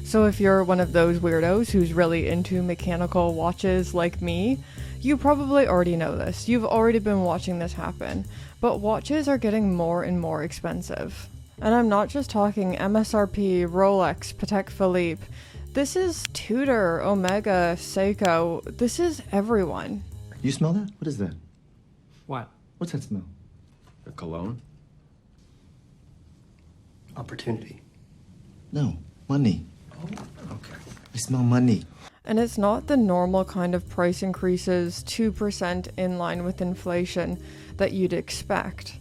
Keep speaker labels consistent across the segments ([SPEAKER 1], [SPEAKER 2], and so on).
[SPEAKER 1] So if you're one of those weirdos who's really into mechanical watches like me, you probably already know this. You've already been watching this happen. But watches are getting more and more expensive. And I'm not just talking MSRP, Rolex, Patek Philippe. This is Tudor, Omega, Seiko. This is everyone.
[SPEAKER 2] You smell that? What is that?
[SPEAKER 3] What?
[SPEAKER 2] What's that smell?
[SPEAKER 3] A cologne?
[SPEAKER 4] Opportunity.
[SPEAKER 2] No, money.
[SPEAKER 4] Oh, okay.
[SPEAKER 2] I smell money.
[SPEAKER 1] And it's not the normal kind of price increases, 2% in line with inflation, that you'd expect.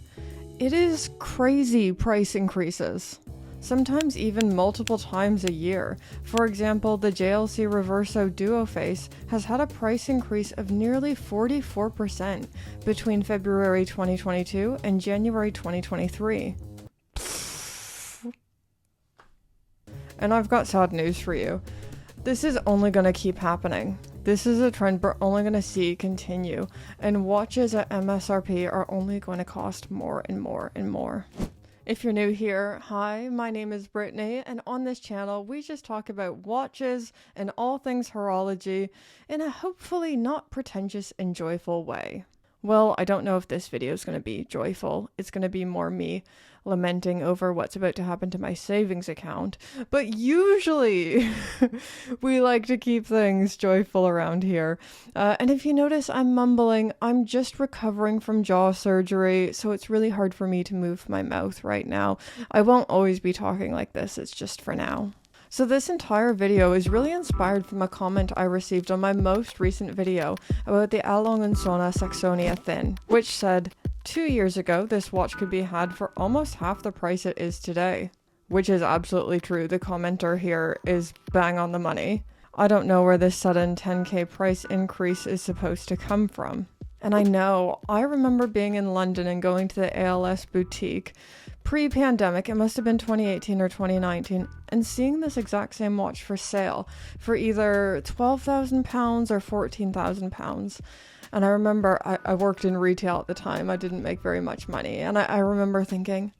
[SPEAKER 1] It is crazy price increases. Sometimes even multiple times a year. For example, the JLC Reverso Duo Face has had a price increase of nearly 44% between February 2022 and January 2023. And I've got sad news for you. This is only going to keep happening. This is a trend we're only going to see continue, and watches at MSRP are only going to cost more and more and more. If you're new here, hi, my name is Brittany, and on this channel we just talk about watches and all things horology in a hopefully not pretentious and joyful way. Well, I don't know if this video is going to be joyful. It's going to be more me lamenting over what's about to happen to my savings account. But usually we like to keep things joyful around here. And if you notice I'm mumbling, I'm just recovering from jaw surgery, so it's really hard for me to move my mouth right now. I won't always be talking like this, it's just for now. So this entire video is really inspired from a comment I received on my most recent video about the A. Longanzona Saxonia Thin, which said, 2 years ago this watch could be had for almost half the price it is today. Which is absolutely true, the commenter here is bang on the money. I don't know where this sudden 10k price increase is supposed to come from. And I remember being in London and going to the ALS boutique pre-pandemic, it must have been 2018 or 2019, and seeing this exact same watch for sale for either £12,000 or £14,000. And I remember I worked in retail at the time. I didn't make very much money. And I remember thinking,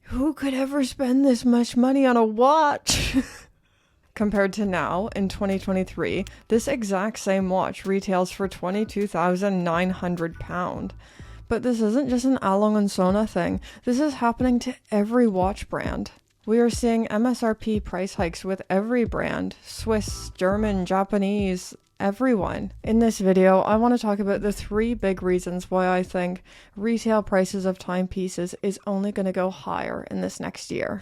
[SPEAKER 1] who could ever spend this much money on a watch? Compared to now, in 2023, this exact same watch retails for £22,900. But this isn't just an A. Longanzona thing. This is happening to every watch brand. We are seeing MSRP price hikes with every brand. Swiss, German, Japanese, everyone. In this video, I want to talk about the 3 big reasons why I think retail prices of timepieces is only going to go higher in this next year.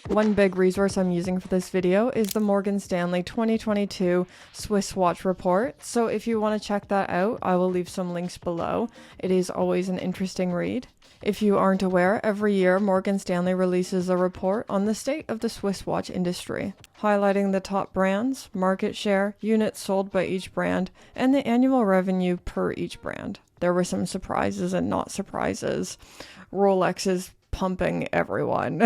[SPEAKER 1] One big resource I'm using for this video is the Morgan Stanley 2022 Swiss Watch Report, so if you want to check that out, I will leave some links below. It is always an interesting read. If you aren't aware, every year Morgan Stanley releases a report on the state of the Swiss watch industry, highlighting the top brands, market share, units sold by each brand, and the annual revenue per each brand. There were some surprises and not surprises. Rolex is pumping everyone.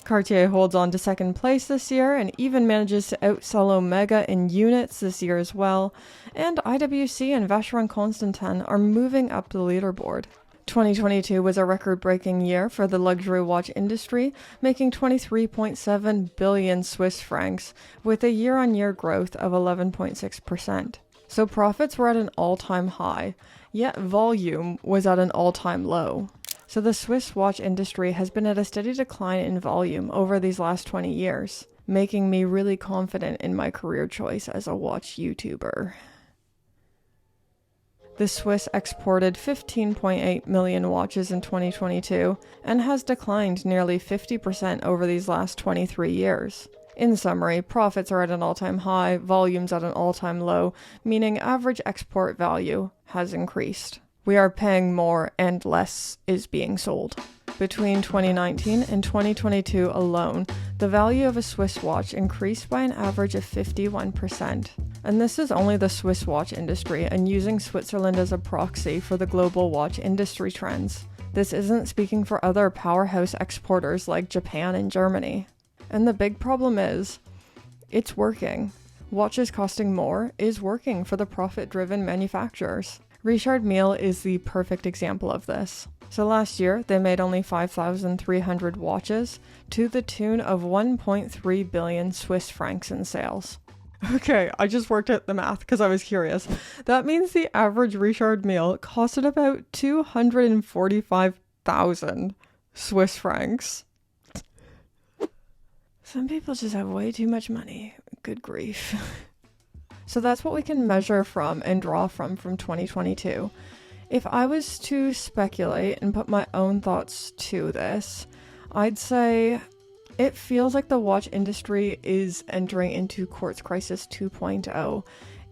[SPEAKER 1] Cartier holds on to second place this year and even manages to outsell Omega in units this year as well. And IWC and Vacheron Constantin are moving up the leaderboard. 2022 was a record-breaking year for the luxury watch industry, making 23.7 billion Swiss francs, with a year-on-year growth of 11.6%. So profits were at an all-time high, yet volume was at an all-time low. So the Swiss watch industry has been at a steady decline in volume over these last 20 years, making me really confident in my career choice as a watch YouTuber. The Swiss exported 15.8 million watches in 2022 and has declined nearly 50% over these last 23 years. In summary, profits are at an all-time high, volumes at an all-time low, meaning average export value has increased. We are paying more and less is being sold. Between 2019 and 2022 alone, the value of a Swiss watch increased by an average of 51%. And this is only the Swiss watch industry and using Switzerland as a proxy for the global watch industry trends. This isn't speaking for other powerhouse exporters like Japan and Germany. And the big problem is, it's working. Watches costing more is working for the profit-driven manufacturers. Richard Mille is the perfect example of this. So last year, they made only 5,300 watches to the tune of 1.3 billion Swiss francs in sales. Okay, I just worked out the math because I was curious. That means the average Richard Mille costed about 245,000 Swiss francs. Some people just have way too much money. Good grief. So that's what we can measure from and draw from 2022. If I was to speculate and put my own thoughts to this, I'd say it feels like the watch industry is entering into Quartz Crisis 2.0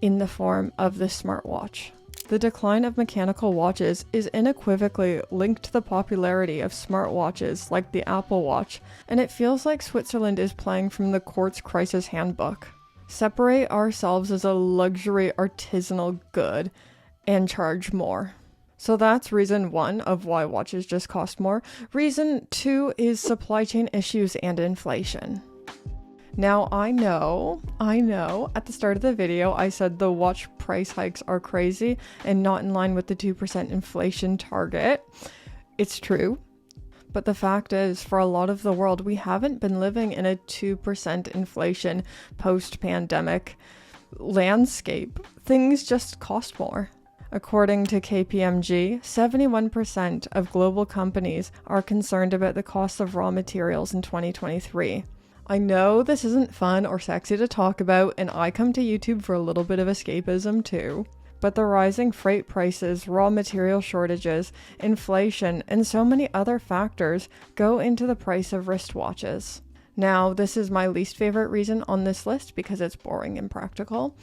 [SPEAKER 1] in the form of the smartwatch. The decline of mechanical watches is unequivocally linked to the popularity of smartwatches like the Apple Watch, and it feels like Switzerland is playing from the Quartz Crisis handbook. Separate ourselves as a luxury artisanal good and charge more. So that's reason 1 of why watches just cost more. Reason 2 is supply chain issues and inflation. Now I know, at the start of the video I said the watch price hikes are crazy and not in line with the 2% inflation target. It's true. But the fact is, for a lot of the world, we haven't been living in a 2% inflation post-pandemic landscape. Things just cost more. According to KPMG, 71% of global companies are concerned about the cost of raw materials in 2023. I know this isn't fun or sexy to talk about, and I come to YouTube for a little bit of escapism too. But the rising freight prices, raw material shortages, inflation, and so many other factors go into the price of wristwatches. Now, this is my least favorite reason on this list because it's boring and practical.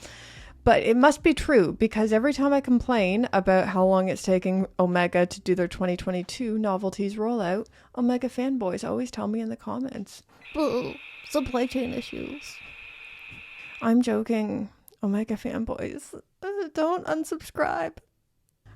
[SPEAKER 1] But it must be true because every time I complain about how long it's taking Omega to do their 2022 novelties rollout, Omega fanboys always tell me in the comments, "Boo, supply chain issues." I'm joking. Omega fanboys, don't unsubscribe.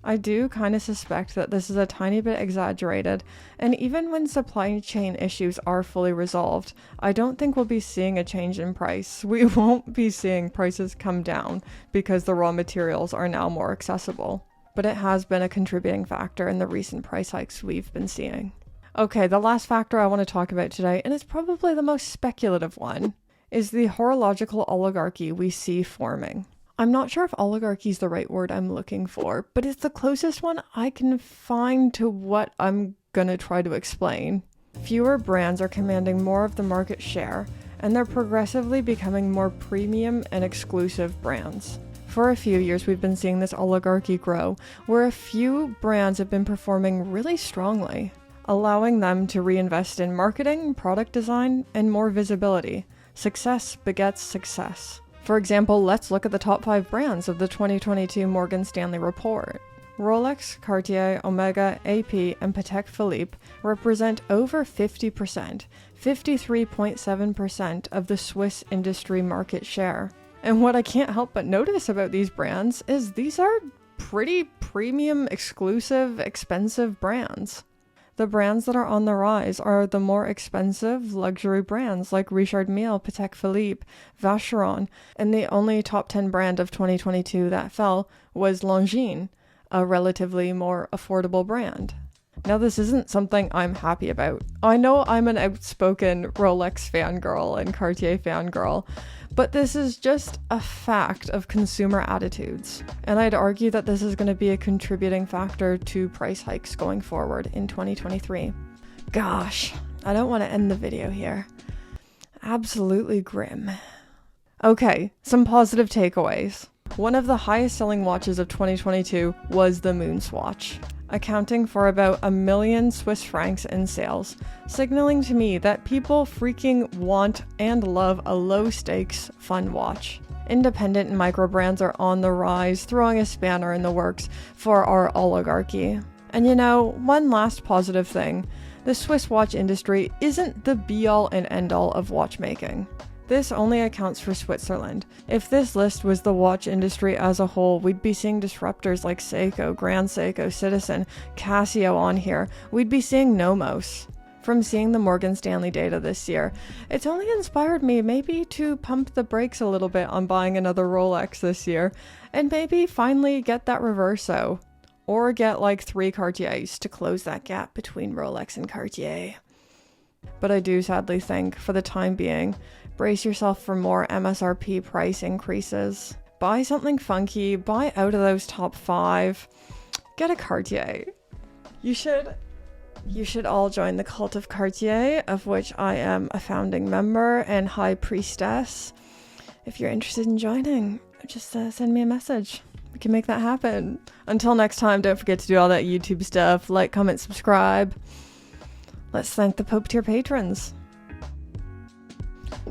[SPEAKER 1] I do kind of suspect that this is a tiny bit exaggerated, and even when supply chain issues are fully resolved, I don't think we'll be seeing a change in price. We won't be seeing prices come down because the raw materials are now more accessible. But it has been a contributing factor in the recent price hikes we've been seeing. Okay, the last factor I want to talk about today, and it's probably the most speculative one, is the horological oligarchy we see forming. I'm not sure if oligarchy is the right word I'm looking for, but it's the closest one I can find to what I'm gonna try to explain. Fewer brands are commanding more of the market share, and they're progressively becoming more premium and exclusive brands. For a few years, we've been seeing this oligarchy grow, where a few brands have been performing really strongly, allowing them to reinvest in marketing, product design, and more visibility. Success begets success. For example, let's look at the top 5 brands of the 2022 Morgan Stanley report. Rolex, Cartier, Omega, AP, and Patek Philippe represent over 50%, 53.7% of the Swiss industry market share. And what I can't help but notice about these brands is these are pretty premium, exclusive, expensive brands. The brands that are on the rise are the more expensive luxury brands like Richard Mille, Patek Philippe, Vacheron, and the only top 10 brand of 2022 that fell was Longines, a relatively more affordable brand. Now, this isn't something I'm happy about. I know I'm an outspoken Rolex fangirl and Cartier fangirl, but this is just a fact of consumer attitudes. And I'd argue that this is going to be a contributing factor to price hikes going forward in 2023. Gosh, I don't want to end the video here. Absolutely grim. Okay, some positive takeaways. One of the highest selling watches of 2022 was the Moonswatch, accounting for about 1 million Swiss francs in sales, signaling to me that people freaking want and love a low-stakes, fun watch. Independent and micro brands are on the rise, throwing a spanner in the works for our oligarchy. And you know, one last positive thing, the Swiss watch industry isn't the be-all and end-all of watchmaking. This only accounts for Switzerland. If this list was the watch industry as a whole, we'd be seeing disruptors like Seiko, Grand Seiko, Citizen, Casio on here. We'd be seeing Nomos. from seeing the Morgan Stanley data this year. It's only inspired me maybe to pump the brakes a little bit on buying another Rolex this year, and maybe finally get that Reverso, or get like 3 Cartiers to close that gap between Rolex and Cartier. But I do sadly think, for the time being, brace yourself for more MSRP price increases. Buy something funky, buy out of those top 5, get a Cartier. You should all join the cult of Cartier, of which I am a founding member and high priestess. If you're interested in joining, just send me a message. We can make that happen. Until next time, don't forget to do all that YouTube stuff. Like, comment, subscribe. Let's thank the Pope tier patrons.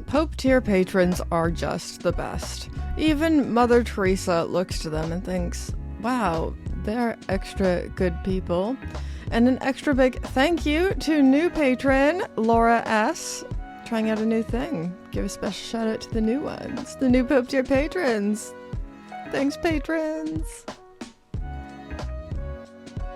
[SPEAKER 1] Pope tier patrons are just the best. Even Mother Teresa looks to them and thinks, wow, they're extra good people. And an extra big thank you to new patron, Laura S., trying out a new thing. Give a special shout out to the new ones, the new Pope tier patrons. Thanks, patrons.